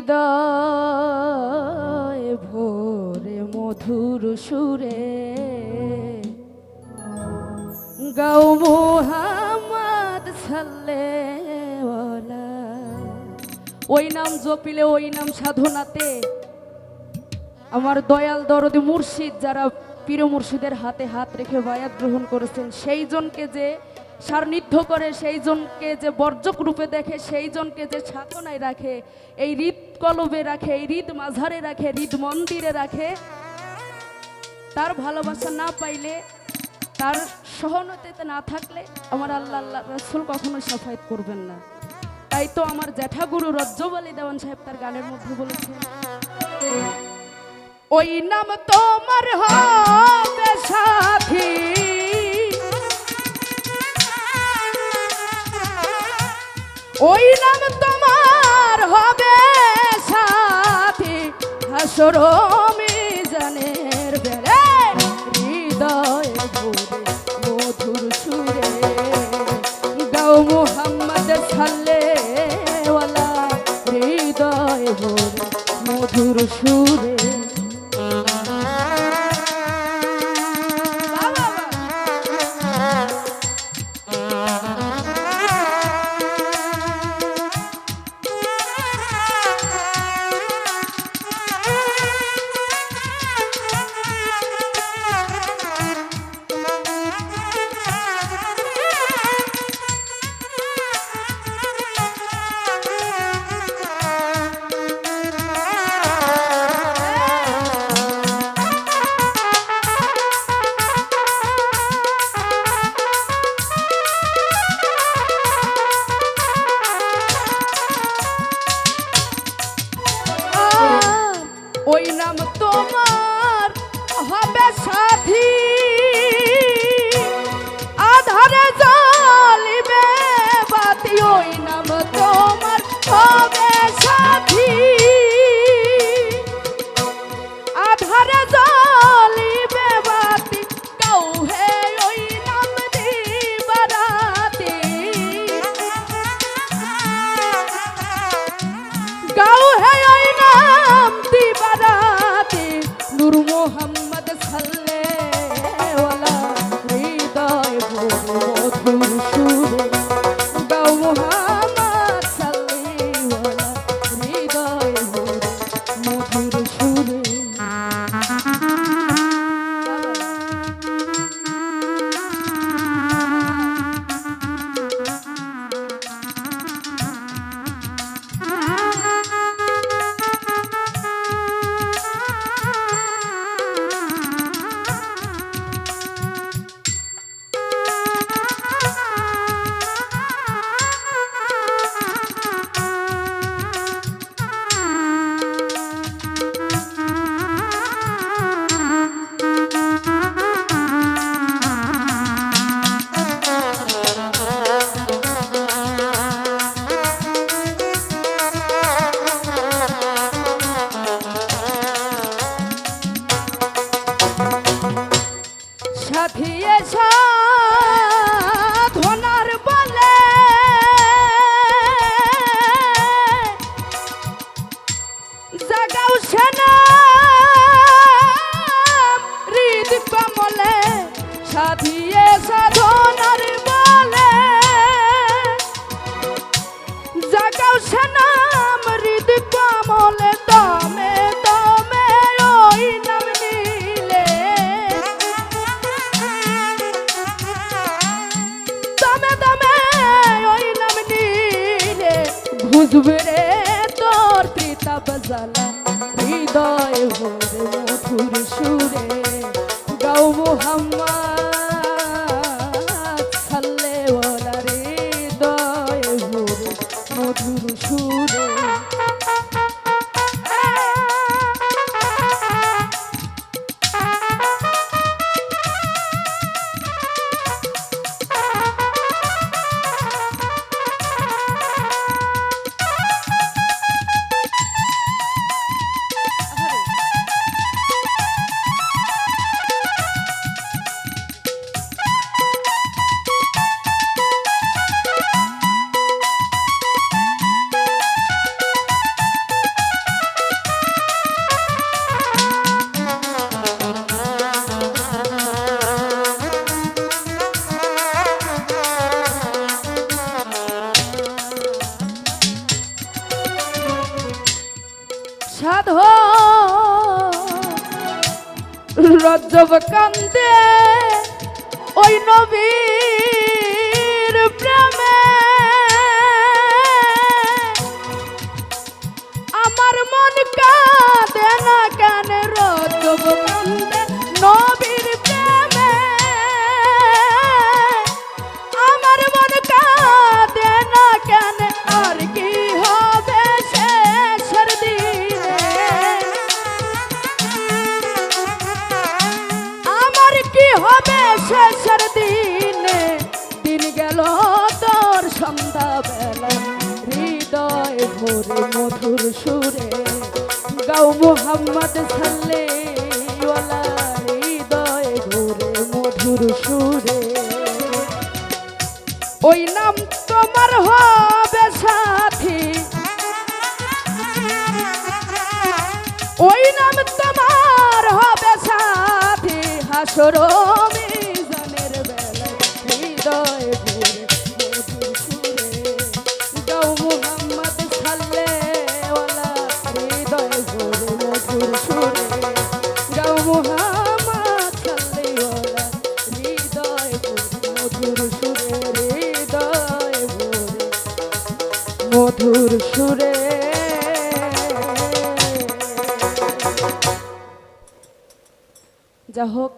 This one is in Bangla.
হৃদয় ভোরে মধুর সুরে গাও মুহাম্মদ সাল্লাল্লাহু। ওই নাম জপিলে, ওই নাম সাধনাতে আমার দয়াল দরদি মুর্শিদ যারা পীর মুর্শিদের হাতে হাত রেখে বায়াত গ্রহণ করেছেন, সেই জনকে যে সান্নিধ্য করে, সেই জনকে যে বর্জক রূপে দেখে, সেই জনকে যে সাধনায় রাখে, এই হৃদ কলবে রাখে, এই হৃদ মাঝারে রাখে, হৃদ মন্দিরে রাখে, তার ভালোবাসা না পাইলে, তার সহনতাতে না থাকলে আমার আল্লাহ রাসূল কখনো শাফায়াত করবেন না। তাই তো আমার জ্যাঠাগুরু রজ্জব আলী দেওয়ান সাহেব তার গানের মধ্যে বলেছেন, ওই নাম তোমার হবে সাথী, ওই নাম তোমার হবে সাথী হাসর মিজানের বেড়ে হৃদয় ভরে মধুর সুরে গাও মুহাম্মদ সাল্লাল্লাহু। হৃদয় ভরে মধুর সুরে ওই নাম তোমার হবে সাথী, আধারে জ্বলিবে বাতি, ওই নাম তোমার হবে সাথী, আধারে জ্বলিবে বাতি, গাও হে ওই নাম দিবারাতি, গাও হে ওই নাম দিবারাতি নূর মুহাম্মদ সাল্লাল্লাহু। হৃদয় ভরে মধুর সুরে গাও মুহাম্মদ সাল্লাল্লাহু। হৃদয় ভরে মধুর সুরে সাথিয়ে সাধনার বলে জাগাও সেনা হৃদ কমলে, সাথিয়ে সাধনার বলে জাগাও সেনা হৃদ কমলে, দমে দমে ওই নাম নিলে, দমে দমে ওই নাম নিলে বুঝবে রে তোর প্রীতাপ জ্বালা। হৃদয় ভরে মধুর সুরে গাও মুহাম্মদ সাল্লাল্লাহু। হৃদয় ভরে মধুর সুরে সাধো রজব কান্দে ওই নবীর প্রেমে আমার মন কাঁদে না কেন রজব কান্দে নবীর প্রেমে আমার মন কাঁদে না কেন আর কি হবে শেষের দিনে আমার কি হবে শেষের দিনে দিন গেল তোর সন্ধ্যাবেলা হৃদয় ভরে মধুর সুরে গাও মুহাম্মদ সাল্লাল্লাহু হৃদয় ভরে মধুর সুরে ওই নাম তোমার হবে সাথী ওই নাম তোমার হবে সাথী হাসর মিজানের বেলা হৃদয় ভরে মধুর সুরে গাও মুহাম্মদ সাল্লাল্লাহু হৃদয় ভরে মধুর সুরে গাও মুহাম্মদ সাল্লাল্লাহু হৃদয় ভরে মধুর সুরে হৃদয় ভরে মধুর সুরে যা হোক